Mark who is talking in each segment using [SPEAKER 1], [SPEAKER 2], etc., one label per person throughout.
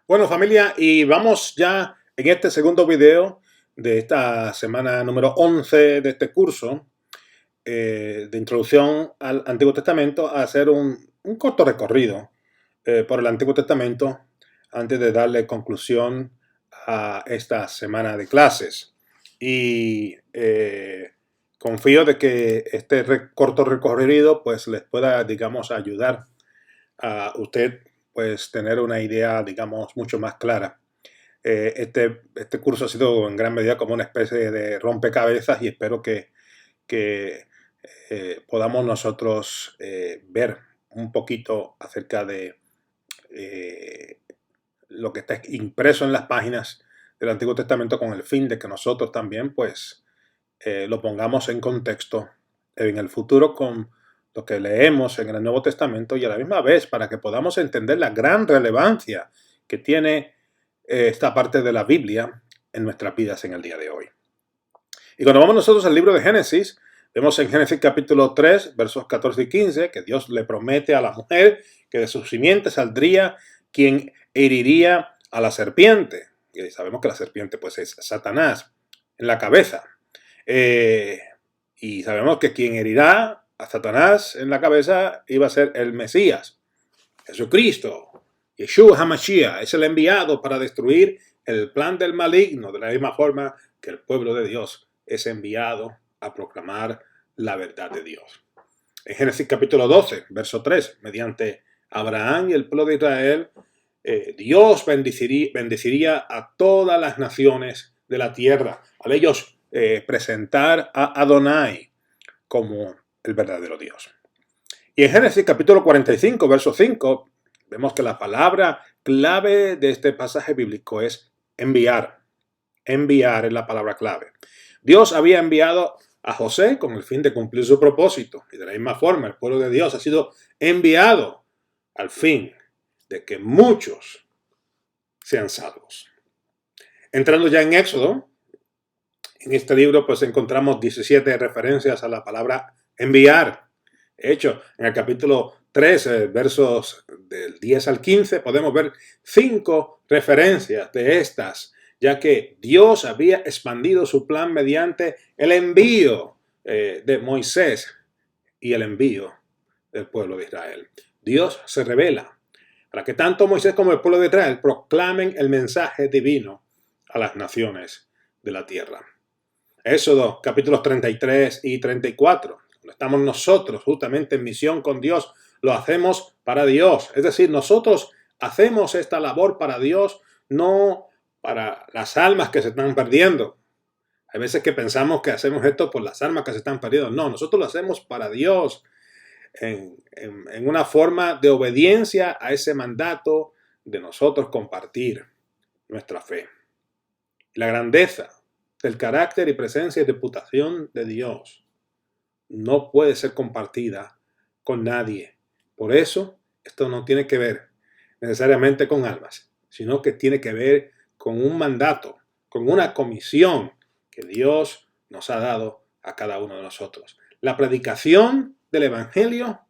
[SPEAKER 1] Bueno, familia, y vamos ya en este segundo video de esta semana número 11 de este curso de introducción al Antiguo Testamento, a hacer un corto recorrido por el Antiguo Testamento antes de darle conclusión a esta semana de clases. Y confío de que este corto recorrido pues les pueda, digamos, ayudar a usted pues tener una idea, digamos, mucho más clara. Este curso ha sido en gran medida como una especie de rompecabezas y espero que podamos nosotros ver un poquito acerca de lo que está impreso en las páginas del Antiguo Testamento con el fin de que nosotros también pues lo pongamos en contexto en el futuro con lo que leemos en el Nuevo Testamento y a la misma vez para que podamos entender la gran relevancia que tiene esta parte de la Biblia en nuestras vidas en el día de hoy. Y cuando vamos nosotros al libro de Génesis, vemos en Génesis capítulo 3, versos 14 y 15, que Dios le promete a la mujer que de su simiente saldría quien heriría a la serpiente. Y sabemos que la serpiente pues es Satanás en la cabeza. Y sabemos que quien herirá a Satanás en la cabeza iba a ser el Mesías, Jesucristo. Yeshua HaMashiach es el enviado para destruir el plan del maligno, de la misma forma que el pueblo de Dios es enviado a proclamar la verdad de Dios. En Génesis capítulo 12, verso 3, mediante Abraham y el pueblo de Israel, Dios bendeciría a todas las naciones de la tierra, al ellos presentar a Adonai como el verdadero Dios. Y en Génesis capítulo 45, verso 5, vemos que la palabra clave de este pasaje bíblico es enviar. Enviar es la palabra clave. Dios había enviado a José con el fin de cumplir su propósito. Y de la misma forma, el pueblo de Dios ha sido enviado al fin de que muchos sean salvos. Entrando ya en Éxodo, en este libro pues encontramos 17 referencias a la palabra enviar. De hecho, en el capítulo 13, versos del 10 al 15, podemos ver 5 referencias de estas, ya que Dios había expandido su plan mediante el envío de Moisés y el envío del pueblo de Israel. Dios se revela para que tanto Moisés como el pueblo de Israel proclamen el mensaje divino a las naciones de la tierra. Éxodo, capítulos 33 y 34. Cuando estamos nosotros justamente en misión con Dios, lo hacemos para Dios. Es decir, nosotros hacemos esta labor para Dios, no para las almas que se están perdiendo. Hay veces que pensamos que hacemos esto por las almas que se están perdiendo. No, nosotros lo hacemos para Dios en una forma de obediencia a ese mandato de nosotros compartir nuestra fe. La grandeza del carácter y presencia y reputación de Dios no puede ser compartida con nadie. Por eso, esto no tiene que ver necesariamente con almas, sino que tiene que ver con un mandato, con una comisión que Dios nos ha dado a cada uno de nosotros. La predicación del Evangelio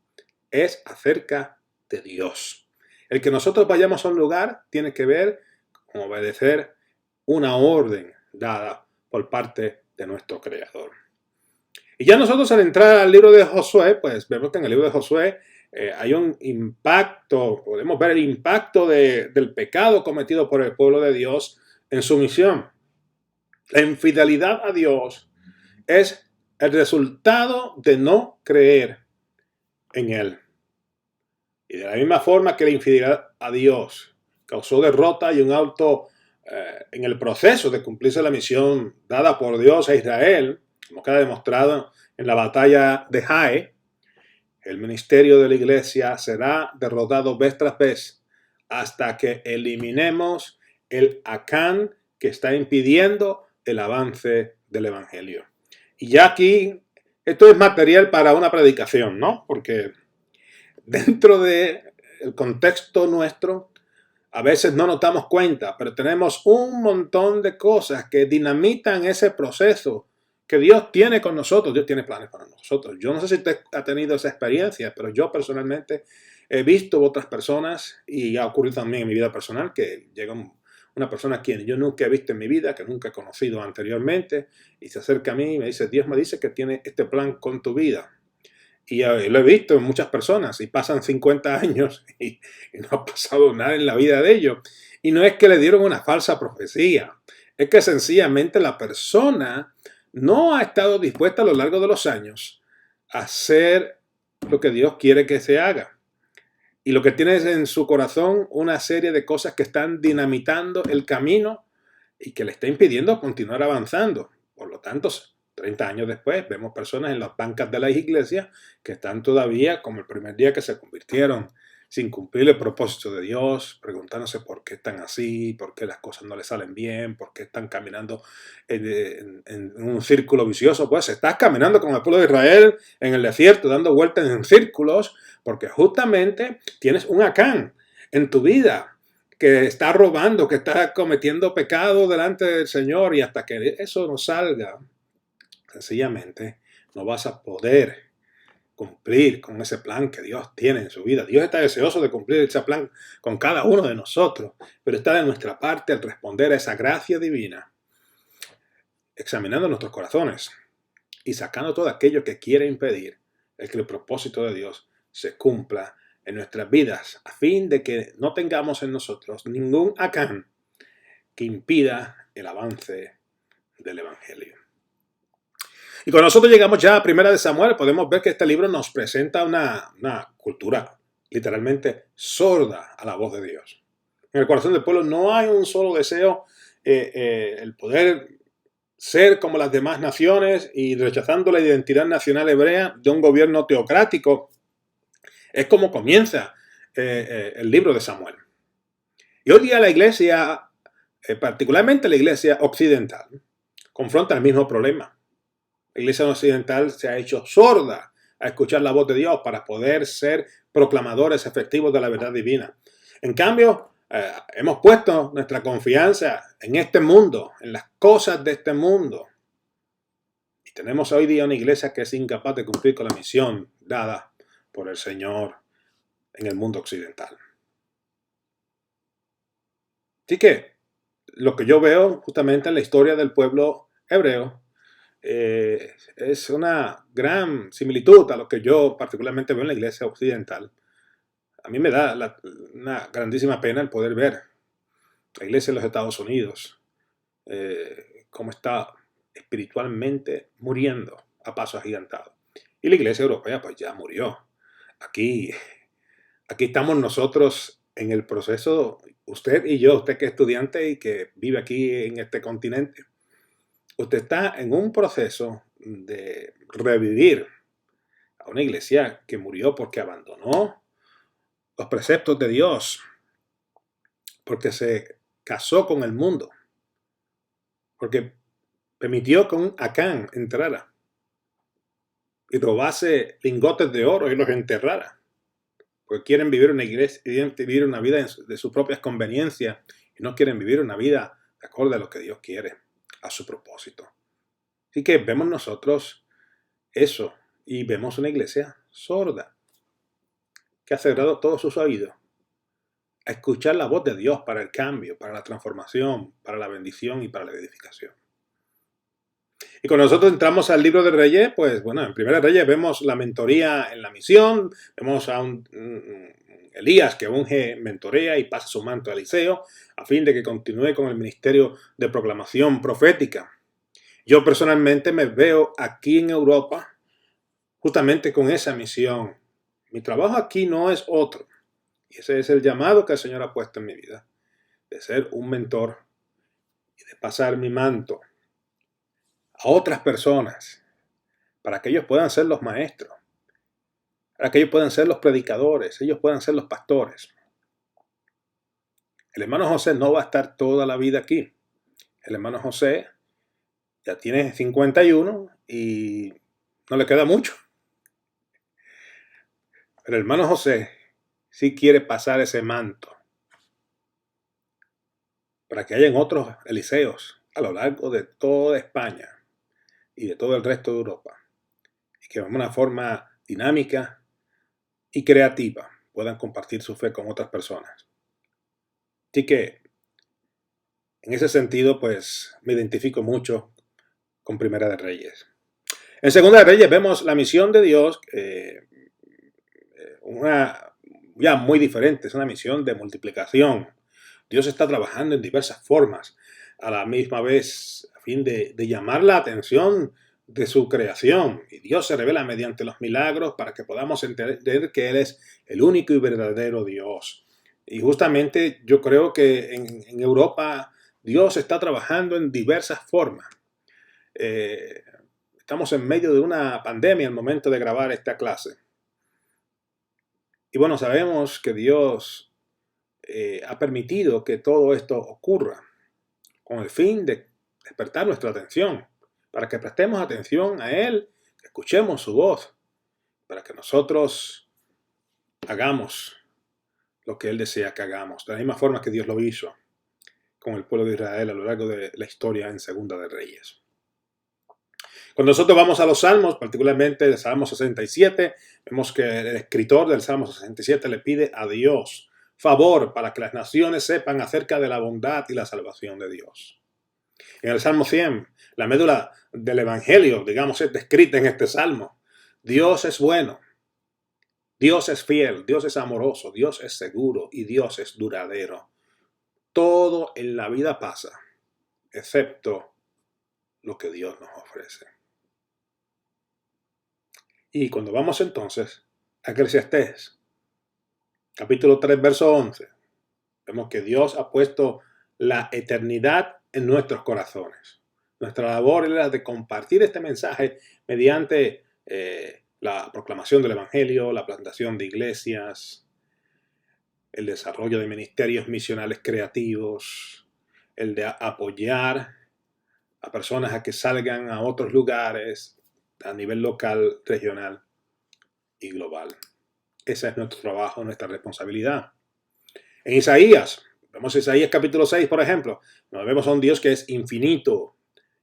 [SPEAKER 1] es acerca de Dios. El que nosotros vayamos a un lugar tiene que ver con obedecer una orden dada por parte de nuestro Creador. Y ya nosotros al entrar al libro de Josué, pues vemos que en el libro de Josué hay un impacto, podemos ver el impacto del pecado cometido por el pueblo de Dios en su misión. La infidelidad a Dios es el resultado de no creer en Él. Y de la misma forma que la infidelidad a Dios causó derrota y un alto en el proceso de cumplirse la misión dada por Dios a Israel, como queda demostrado en la batalla de Hai, el ministerio de la iglesia será derrotado vez tras vez hasta que eliminemos el Acán que está impidiendo el avance del evangelio. Y ya aquí, esto es material para una predicación, ¿no? Porque dentro del contexto nuestro, a veces no nos damos cuenta, pero tenemos un montón de cosas que dinamitan ese proceso que Dios tiene con nosotros. Dios tiene planes para nosotros. Yo no sé si usted ha tenido esa experiencia, pero yo personalmente he visto otras personas y ha ocurrido también en mi vida personal que llega una persona a quien yo nunca he visto en mi vida, que nunca he conocido anteriormente, y se acerca a mí y me dice, Dios me dice que tiene este plan con tu vida. Y lo he visto en muchas personas y pasan 50 años y no ha pasado nada en la vida de ellos. Y no es que le dieron una falsa profecía, es que sencillamente la persona no ha estado dispuesta a lo largo de los años a hacer lo que Dios quiere que se haga. Y lo que tiene es en su corazón una serie de cosas que están dinamitando el camino y que le está impidiendo continuar avanzando. Por lo tanto, 30 años después, vemos personas en las bancas de las iglesias que están todavía como el primer día que se convirtieron, sin cumplir el propósito de Dios, preguntándose por qué están así, por qué las cosas no les salen bien, por qué están caminando en un círculo vicioso. Pues estás caminando con el pueblo de Israel en el desierto, dando vueltas en círculos, porque justamente tienes un Acán en tu vida que está robando, que está cometiendo pecado delante del Señor, y hasta que eso no salga, sencillamente no vas a poder cumplir con ese plan que Dios tiene en su vida. Dios está deseoso de cumplir ese plan con cada uno de nosotros, pero está de nuestra parte el responder a esa gracia divina, examinando nuestros corazones y sacando todo aquello que quiere impedir el que el propósito de Dios se cumpla en nuestras vidas, a fin de que no tengamos en nosotros ningún Acán que impida el avance del Evangelio. Y cuando nosotros llegamos ya a Primera de Samuel, podemos ver que este libro nos presenta una cultura literalmente sorda a la voz de Dios. En el corazón del pueblo no hay un solo deseo, el poder ser como las demás naciones, y rechazando la identidad nacional hebrea de un gobierno teocrático. Es como comienza el libro de Samuel. Y hoy día la iglesia, particularmente la iglesia occidental, confronta el mismo problema. La iglesia occidental se ha hecho sorda a escuchar la voz de Dios para poder ser proclamadores efectivos de la verdad divina. En cambio, hemos puesto nuestra confianza en este mundo, en las cosas de este mundo. Y tenemos hoy día una iglesia que es incapaz de cumplir con la misión dada por el Señor en el mundo occidental. Así que lo que yo veo justamente en la historia del pueblo hebreo es una gran similitud a lo que yo particularmente veo en la iglesia occidental. A mí me da una grandísima pena el poder ver la iglesia en los Estados Unidos, cómo está espiritualmente muriendo a paso agigantado. Y la iglesia europea pues ya murió. Aquí estamos nosotros en el proceso, usted y yo, usted que es estudiante y que vive aquí en este continente. Usted está en un proceso de revivir a una iglesia que murió porque abandonó los preceptos de Dios, porque se casó con el mundo, porque permitió que un Acán entrara y robase lingotes de oro y los enterrara, porque quieren vivir una iglesia, quieren vivir una vida de sus propias conveniencias y no quieren vivir una vida de acuerdo a lo que Dios quiere, a su propósito. Así que vemos nosotros eso y vemos una iglesia sorda que ha cerrado todos sus oídos a escuchar la voz de Dios para el cambio, para la transformación, para la bendición y para la edificación. Y cuando nosotros entramos al libro de Reyes, pues bueno, en Primera Reyes vemos la mentoría en la misión, vemos a un Elías que unge, mentorea y pasa su manto a Eliseo a fin de que continúe con el ministerio de proclamación profética. Yo personalmente me veo aquí en Europa justamente con esa misión. Mi trabajo aquí no es otro. Y ese es el llamado que el Señor ha puesto en mi vida, de ser un mentor y de pasar mi manto a otras personas para que ellos puedan ser los maestros, para que ellos puedan ser los predicadores, ellos puedan ser los pastores. El hermano José no va a estar toda la vida aquí. El hermano José ya tiene 51 y no le queda mucho. Pero el hermano José sí quiere pasar ese manto para que hayan otros Eliseos a lo largo de toda España y de todo el resto de Europa, y que de una forma dinámica y creativa puedan compartir su fe con otras personas. Así que, en ese sentido, pues me identifico mucho con Primera de Reyes. En Segunda de Reyes vemos la misión de Dios, una ya muy diferente, es una misión de multiplicación. Dios está trabajando en diversas formas, a la misma vez, a fin de llamar la atención de su creación. Y Dios se revela mediante los milagros para que podamos entender que Él es el único y verdadero Dios. Y justamente yo creo que en Europa Dios está trabajando en diversas formas. Estamos en medio de una pandemia al momento de grabar esta clase. Y bueno, sabemos que Dios ha permitido que todo esto ocurra con el fin de despertar nuestra atención, para que prestemos atención a Él, que escuchemos su voz, para que nosotros hagamos lo que Él desea que hagamos, de la misma forma que Dios lo hizo con el pueblo de Israel a lo largo de la historia en Segunda de Reyes. Cuando nosotros vamos a los Salmos, particularmente el Salmo 67, vemos que el escritor del Salmo 67 le pide a Dios favor para que las naciones sepan acerca de la bondad y la salvación de Dios. En el Salmo 100, la médula del Evangelio, digamos, es descrita en este Salmo. Dios es bueno, Dios es fiel, Dios es amoroso, Dios es seguro y Dios es duradero. Todo en la vida pasa, excepto lo que Dios nos ofrece. Y cuando vamos entonces a Eclesiastés, capítulo 3, verso 11, vemos que Dios ha puesto la eternidad en nuestros corazones. Nuestra labor es la de compartir este mensaje mediante la proclamación del Evangelio, la plantación de iglesias, el desarrollo de ministerios misionales creativos, el de apoyar a personas a que salgan a otros lugares a nivel local, regional y global. Ese es nuestro trabajo, nuestra responsabilidad. En Isaías, vemos Isaías capítulo 6, por ejemplo, nos vemos a un Dios que es infinito,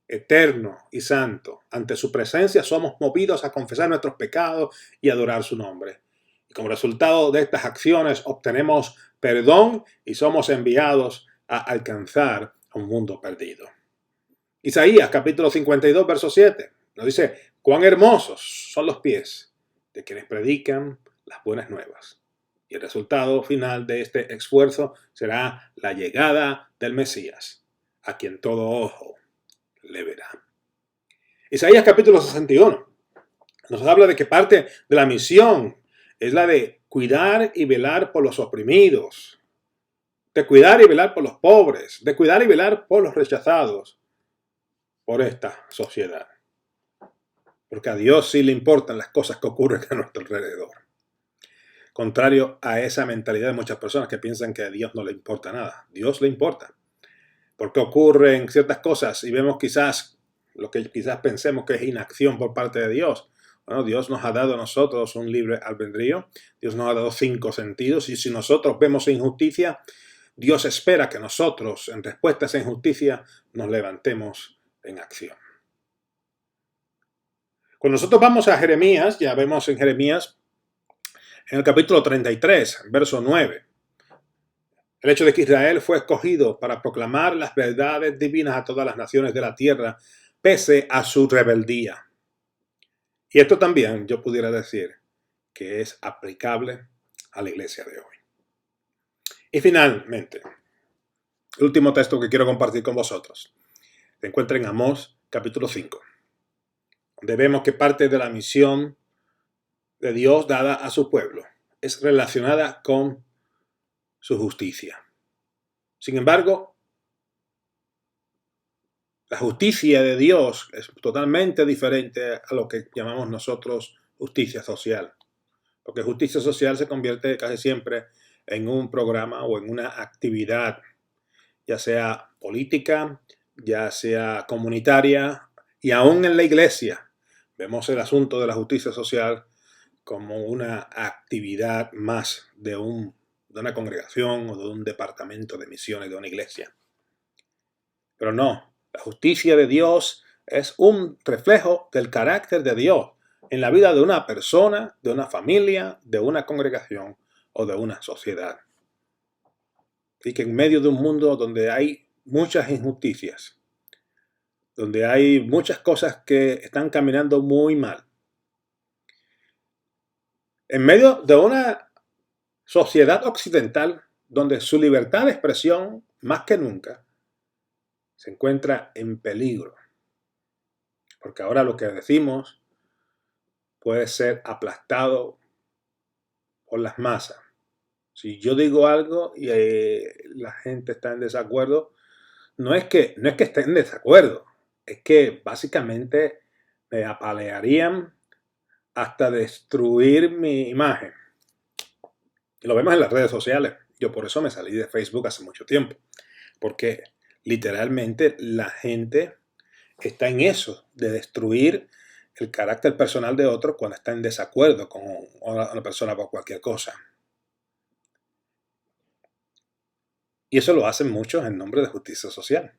[SPEAKER 1] eterno y santo. Ante su presencia somos movidos a confesar nuestros pecados y adorar su nombre. Y como resultado de estas acciones obtenemos perdón y somos enviados a alcanzar un mundo perdido. Isaías capítulo 52, verso 7, nos dice: cuán hermosos son los pies de quienes predican las buenas nuevas. Y el resultado final de este esfuerzo será la llegada del Mesías, a quien todo ojo le verá. Isaías capítulo 61 nos habla de que parte de la misión es la de cuidar y velar por los oprimidos, de cuidar y velar por los pobres, de cuidar y velar por los rechazados por esta sociedad. Porque a Dios sí le importan las cosas que ocurren a nuestro alrededor. Contrario a esa mentalidad de muchas personas que piensan que a Dios no le importa nada. Dios le importa. Porque ocurren ciertas cosas y vemos quizás lo que quizás pensemos que es inacción por parte de Dios. Bueno, Dios nos ha dado a nosotros un libre albedrío. Dios nos ha dado 5 sentidos. Y si nosotros vemos injusticia, Dios espera que nosotros, en respuesta a esa injusticia, nos levantemos en acción. Cuando nosotros vamos a Jeremías, ya vemos en Jeremías, en el capítulo 33, verso 9, el hecho de que Israel fue escogido para proclamar las verdades divinas a todas las naciones de la tierra, pese a su rebeldía. Y esto también yo pudiera decir que es aplicable a la iglesia de hoy. Y finalmente, el último texto que quiero compartir con vosotros se encuentra en Amós, capítulo 5. Donde vemos que parte de la misión de Dios dada a su pueblo es relacionada con su justicia. Sin embargo, la justicia de Dios es totalmente diferente a lo que llamamos nosotros justicia social. Porque justicia social se convierte casi siempre en un programa o en una actividad, ya sea política, ya sea comunitaria, y aún en la iglesia. Vemos el asunto de la justicia social como una actividad más de una congregación o de un departamento de misiones de una iglesia. Pero no, la justicia de Dios es un reflejo del carácter de Dios en la vida de una persona, de una familia, de una congregación o de una sociedad. Y que en medio de un mundo donde hay muchas injusticias, donde hay muchas cosas que están caminando muy mal, en medio de una sociedad occidental donde su libertad de expresión, más que nunca, se encuentra en peligro. Porque ahora lo que decimos puede ser aplastado por las masas. Si yo digo algo y la gente está en desacuerdo, no es que esté en desacuerdo, es que básicamente me apalearían hasta destruir mi imagen. Y lo vemos en las redes sociales. Yo por eso me salí de Facebook hace mucho tiempo, porque literalmente la gente está en eso, de destruir el carácter personal de otro cuando está en desacuerdo con una persona por cualquier cosa. Y eso lo hacen muchos en nombre de justicia social.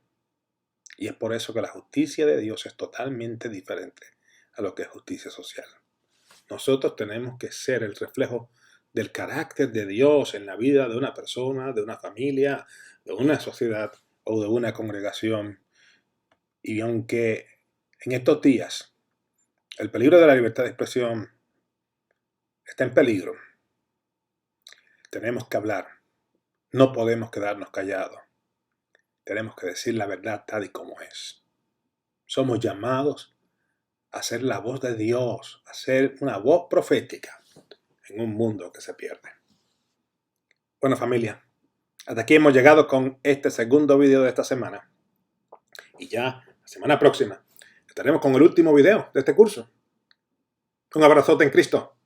[SPEAKER 1] Y es por eso que la justicia de Dios es totalmente diferente a lo que es justicia social. Nosotros tenemos que ser el reflejo del carácter de Dios en la vida de una persona, de una familia, de una sociedad o de una congregación. Y aunque en estos días el peligro de la libertad de expresión está en peligro, tenemos que hablar. No podemos quedarnos callados. Tenemos que decir la verdad tal y como es. Somos llamados a ser la voz de Dios, a ser una voz profética en un mundo que se pierde. Bueno, familia, hasta aquí hemos llegado con este segundo video de esta semana. Y ya la semana próxima estaremos con el último video de este curso. Un abrazote en Cristo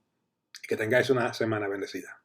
[SPEAKER 1] y que tengáis una semana bendecida.